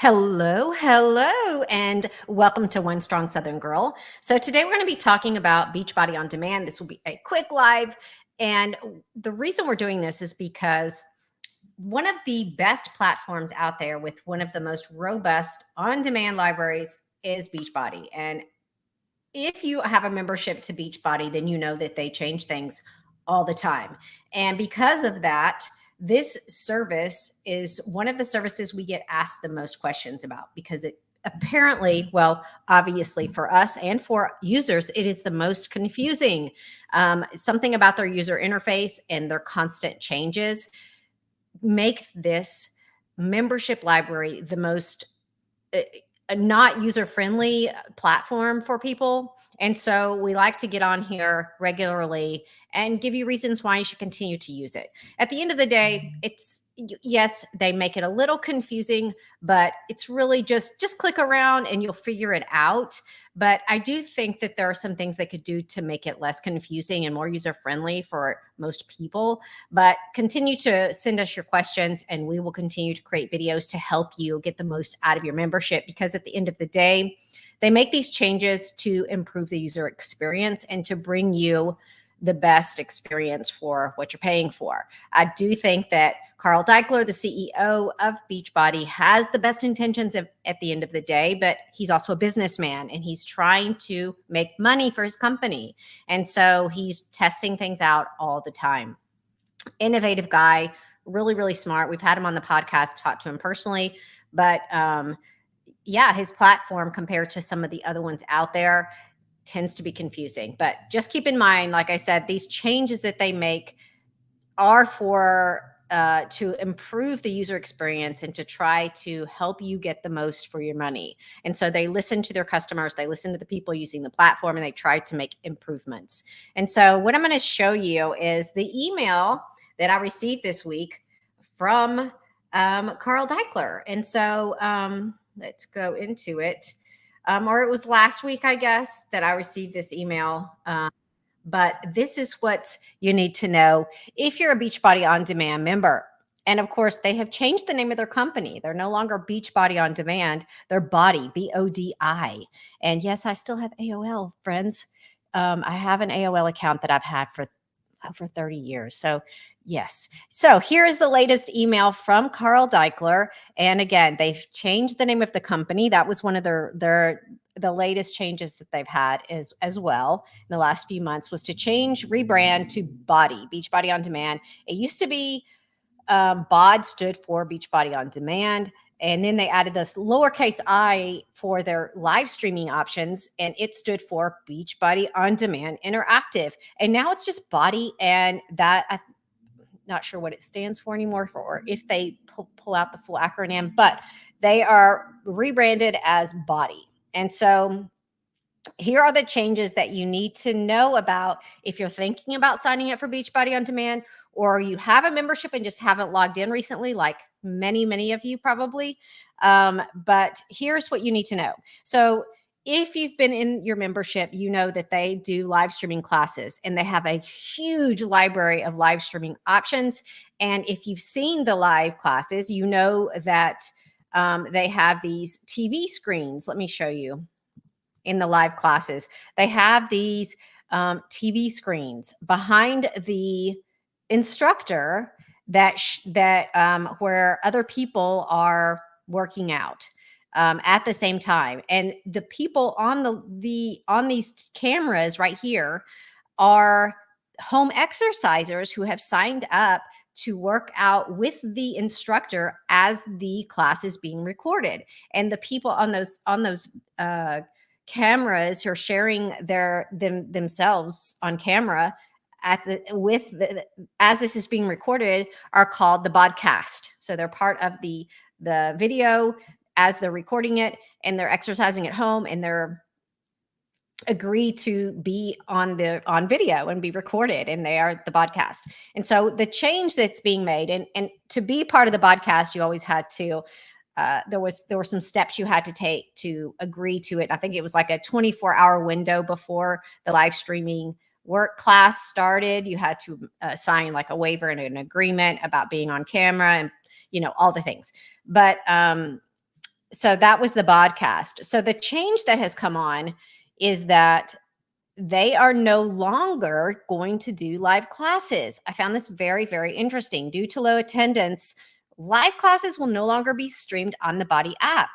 Hello, and welcome to One Strong Southern Girl. So today we're going to be talking about Beachbody on Demand. This will be a quick live, and the reason we're doing this is because one of the best platforms out there with one of the most robust on-demand libraries is Beachbody. And if you have a membership to Beachbody, then you know that they change things all the time. And because of that, this service is one of the services we get asked the most questions about because it apparently, well, obviously for us and for users, it is the most confusing. Something about their user interface and their constant changes make this membership library the most a not user-friendly platform for people. And so we like to get on here regularly and give you reasons why you should continue to use it. At the end of the day, yes, they make it a little confusing, but it's really just click around and you'll figure it out. But I do think that there are some things they could do to make it less confusing and more user-friendly for most people. But continue to send us your questions and we will continue to create videos to help you get the most out of your membership, because at the end of the day, they make these changes to improve the user experience and to bring you the best experience for what you're paying for. I do think that Carl Deichler, the CEO of Beachbody, has the best intentions at the end of the day, but he's also a businessman and he's trying to make money for his company. And so he's testing things out all the time. Innovative guy, really, really smart. We've had him on the podcast, talked to him personally, but yeah, his platform compared to some of the other ones out there tends to be confusing. But just keep in mind, like I said, these changes that they make are for to improve the user experience and to try to help you get the most for your money. And so they listen to their customers, they listen to the people using the platform, and they try to make improvements. And so what I'm going to show you is the email that I received this week from Carl Deichler. And so let's go into it. Or it was last week, I guess, that I received this email. But this is what you need to know if you're a Beachbody On Demand member. And of course, they have changed the name of their company. They're no longer Beachbody On Demand. They're Bodi, B-O-D-I. And yes, I still have AOL, friends. I have an AOL account that I've had for over 30 years. So yes. So here is the latest email from Carl Deichler. And again, they've changed the name of the company. That was one of the latest changes that they've had as well in the last few months, was to rebrand to Bodi, Beachbody On Demand. It used to be BOD stood for Beachbody On Demand. And then they added this lowercase I for their live streaming options, and it stood for Beachbody On Demand Interactive. And now it's just Bodi, and that I'm not sure what it stands for anymore, or if they pull out the full acronym, but they are rebranded as Bodi. And so here are the changes that you need to know about if you're thinking about signing up for Beachbody On Demand, or you have a membership and just haven't logged in recently, like many of you probably. But here's what you need to know. So if you've been in your membership, you know that they do live streaming classes and they have a huge library of live streaming options. And if you've seen the live classes, you know that they have these TV screens. Let me show you. In the live classes, they have these TV screens behind the instructor that where other people are working out at the same time, and the people on on these cameras right here are home exercisers who have signed up to work out with the instructor as the class is being recorded. And the people on those cameras who are sharing themselves on camera as this is being recorded are called the podcast. So they're part of the video as they're recording it, and they're exercising at home, and they're agree to be on video and be recorded, and they are the podcast. And so the change that's being made, and to be part of the podcast, you always had to there were some steps you had to take to agree to it. I think it was like a 24-hour window before the live streaming work class started. You had to sign like a waiver and an agreement about being on camera and, all the things. But So that was the podcast. So the change that has come on is that they are no longer going to do live classes. I found this very, very interesting. Due to low attendance, live classes will no longer be streamed on the Body app.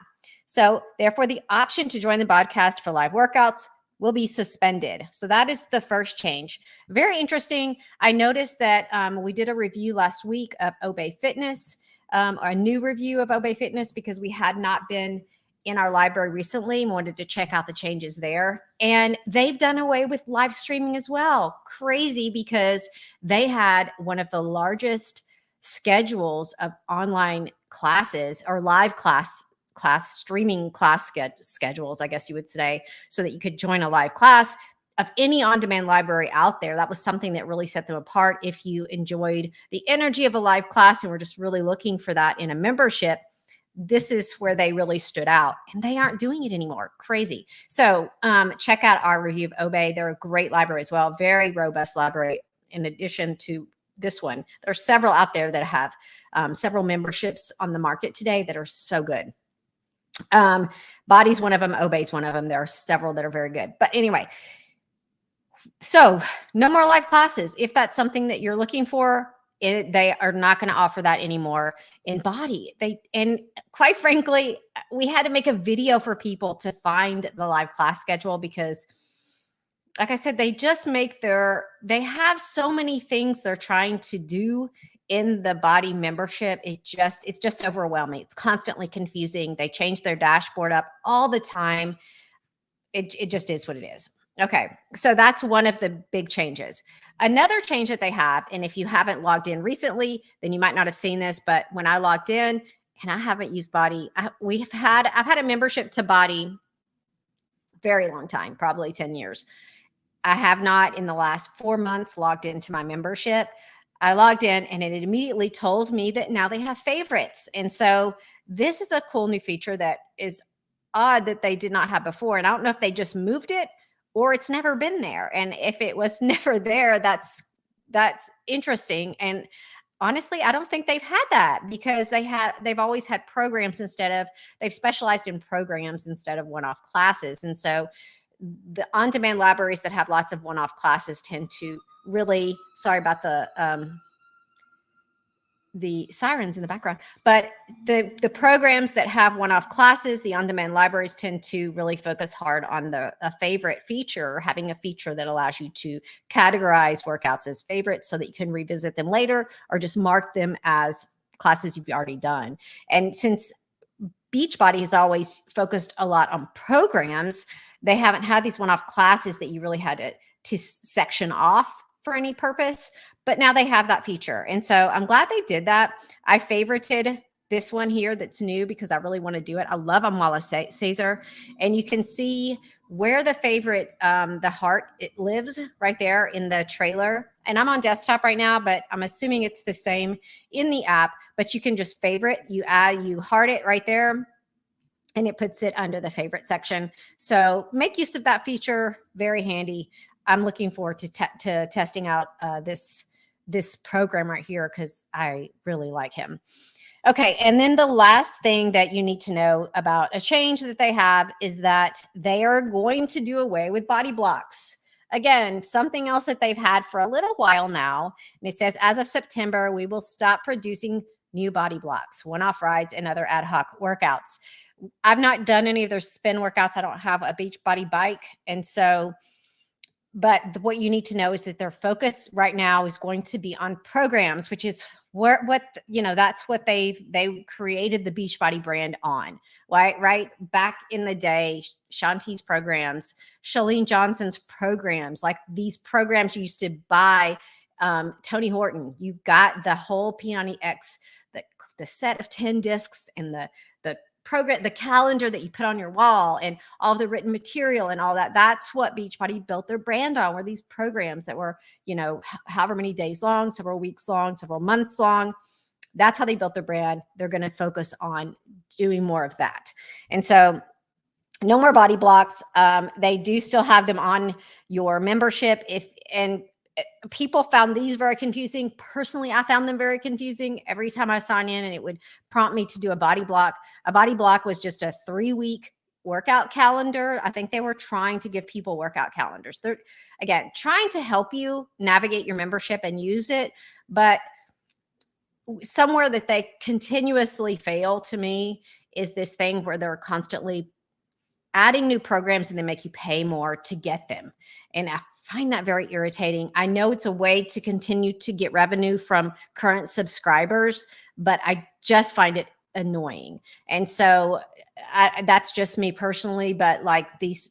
So, therefore, the option to join the podcast for live workouts will be suspended. So, that is the first change. Very interesting. I noticed that we did a review last week of Obey Fitness, a new review of Obey Fitness, because we had not been in our library recently and wanted to check out the changes there. And they've done away with live streaming as well. Crazy, because they had one of the largest schedules of online classes or live class streaming class schedules, I guess you would say, so that you could join a live class of any on-demand library out there. That was something that really set them apart. If you enjoyed the energy of a live class and were just really looking for that in a membership, this is where they really stood out, and they aren't doing it anymore. Crazy. So check out our review of Obey. They're a great library as well. Very robust library. In addition to this one, there are several out there that have several memberships on the market today that are so good. Body's one of them. Obey's one of them. There are several that are very good. But anyway, so no more live classes. If that's something that you're looking for, they are not going to offer that anymore in Body. And quite frankly, we had to make a video for people to find the live class schedule because, like I said, they have so many things they're trying to do in the Body membership. It's just overwhelming. It's constantly confusing. They change their dashboard up all the time. It just is what it is. Okay, so that's one of the big changes. Another change that they have, and if you haven't logged in recently, then you might not have seen this, but when I logged in, and I haven't used Body, I've had a membership to Body very long time, probably 10 years. I have not in the last 4 months logged into my membership. I logged in and it immediately told me that now they have favorites. And so this is a cool new feature that is odd that they did not have before. And I don't know if they just moved it or it's never been there. And if it was never there, that's interesting. And honestly, I don't think they've had that because they've always had programs they've specialized in programs instead of one-off classes. And so the on-demand libraries that have lots of one-off classes tend to really, sorry about the sirens in the background, but the programs that have one-off classes, the on-demand libraries tend to really focus hard on a favorite feature, having a feature that allows you to categorize workouts as favorites so that you can revisit them later or just mark them as classes you've already done. And since Beachbody has always focused a lot on programs, they haven't had these one-off classes that you really had to section off for any purpose. But now they have that feature. And so I'm glad they did that. I favorited this one here that's new because I really want to do it. I love Amala Caesar. And you can see where the favorite, the heart, it lives right there in the trailer. And I'm on desktop right now, but I'm assuming it's the same in the app. But you can just favorite, you heart it right there, and it puts it under the favorite section. So make use of that feature. Very handy. I'm looking forward to testing out this program right here because I really like him. Okay, and then the last thing that you need to know about a change that they have is that they are going to do away with body blocks. Again, something else that they've had for a little while now. And it says, as of September, we will stop producing new body blocks, one-off rides, and other ad hoc workouts. I've not done any of their spin workouts. I don't have a Beachbody bike. And so, but what you need to know is that their focus right now is going to be on programs, which is that's what they created the Beachbody brand on, right? Back in the day, Shanti's programs, Chalene Johnson's programs, like these programs you used to buy, Tony Horton, you got the whole P90X, the set of 10 discs and the program, the calendar that you put on your wall and all the written material and all that. That's what Beachbody built their brand on, were these programs that were, however many days long, several weeks long, several months long. That's how they built their brand. They're going to focus on doing more of that. And so no more body blocks. They do still have them on your membership. And people found these very confusing. Personally, I found them very confusing every time I sign in, and it would prompt me to do a body block. A body block was just a 3-week workout calendar. I think they were trying to give people workout calendars. They're, again, trying to help you navigate your membership and use it, but somewhere that they continuously fail to me is this thing where they're constantly adding new programs and they make you pay more to get them. And I find that very irritating. I know it's a way to continue to get revenue from current subscribers, but I just find it annoying. And so that's just me personally, but like this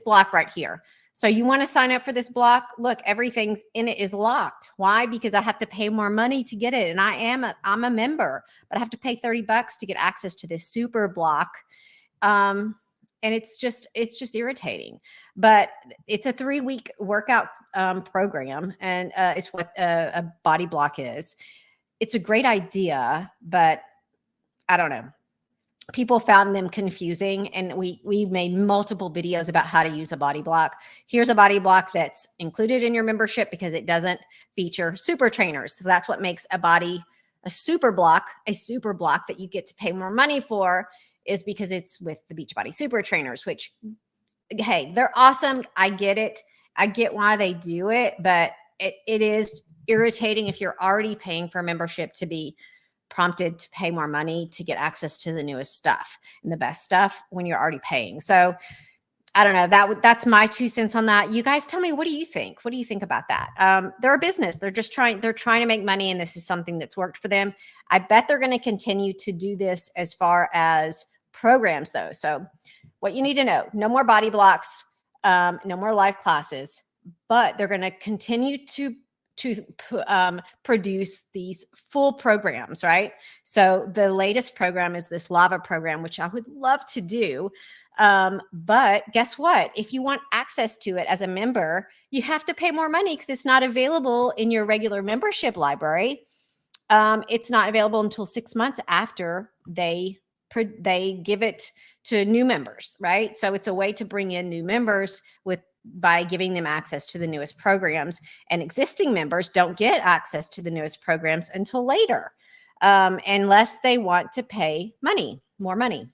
block right here. So you want to sign up for this block? Look, everything's in it is locked. Why? Because I have to pay more money to get it. And I'm a member, but I have to pay $30 to get access to this super block. And it's just irritating, but it's a 3-week workout program, and it's what a body block is. It's a great idea, but I don't know. People found them confusing, and we made multiple videos about how to use a body block. Here's a body block that's included in your membership because it doesn't feature super trainers. So that's what makes a super block that you get to pay more money for, is because it's with the Beachbody super trainers, which, hey, they're awesome. I get it. I get why they do it, but it is irritating if you're already paying for a membership to be prompted to pay more money to get access to the newest stuff and the best stuff when you're already paying. So I don't know. That's my 2 cents on that. You guys tell me, what do you think? What do you think about that? They're a business. They're trying to make money, and this is something that's worked for them. I bet they're going to continue to do this as far as programs though. So what you need to know, no more body blocks, no more live classes, but they're going to continue to produce these full programs, right? So the latest program is this lava program, which I would love to do. But guess what? If you want access to it as a member, you have to pay more money because it's not available in your regular membership library. It's not available until 6 months after they give it to new members, right? So it's a way to bring in new members by giving them access to the newest programs, and existing members don't get access to the newest programs until later, unless they want to pay more money.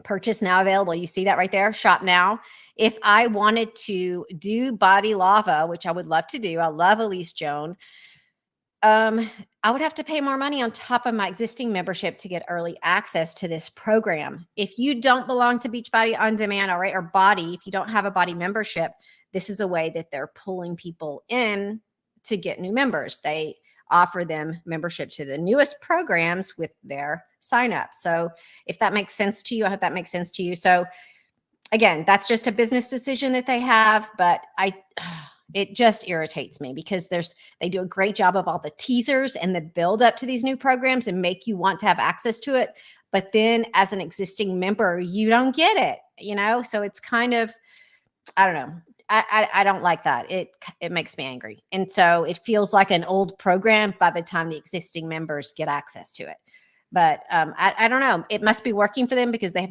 Purchase now available. You see that right there, shop now. If I wanted to do body lava, which I would love to do, I love Elise Joan, I would have to pay more money on top of my existing membership to get early access to this program. If you don't belong to Beachbody On Demand, all right, or Body, if you don't have a Body membership, this is a way that they're pulling people in to get new members. They offer them membership to the newest programs with their sign up. So if that makes sense to you, I hope that makes sense to you. So again, that's just a business decision that they have, but it just irritates me because they do a great job of all the teasers and the build up to these new programs and make you want to have access to it. But then as an existing member, you don't get it, So it's kind of, I don't know. I don't like that. It makes me angry. And so it feels like an old program by the time the existing members get access to it. But I don't know. It must be working for them because they're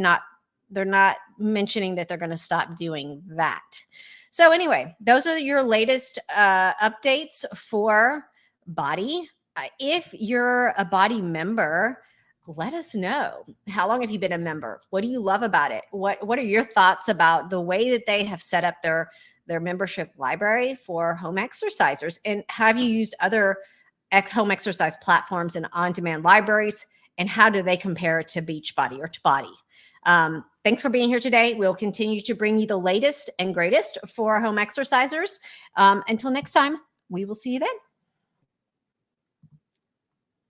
not mentioning that they're going to stop doing that. So anyway, those are your latest updates for Body. If you're a Body member, let us know. How long have you been a member? What do you love about it? What are your thoughts about the way that they have set up their membership library for home exercisers? And have you used other home exercise platforms and on-demand libraries? And how do they compare to Beachbody or to Body? Thanks for being here today. We'll continue to bring you the latest and greatest for home exercisers. Until next time, we will see you then.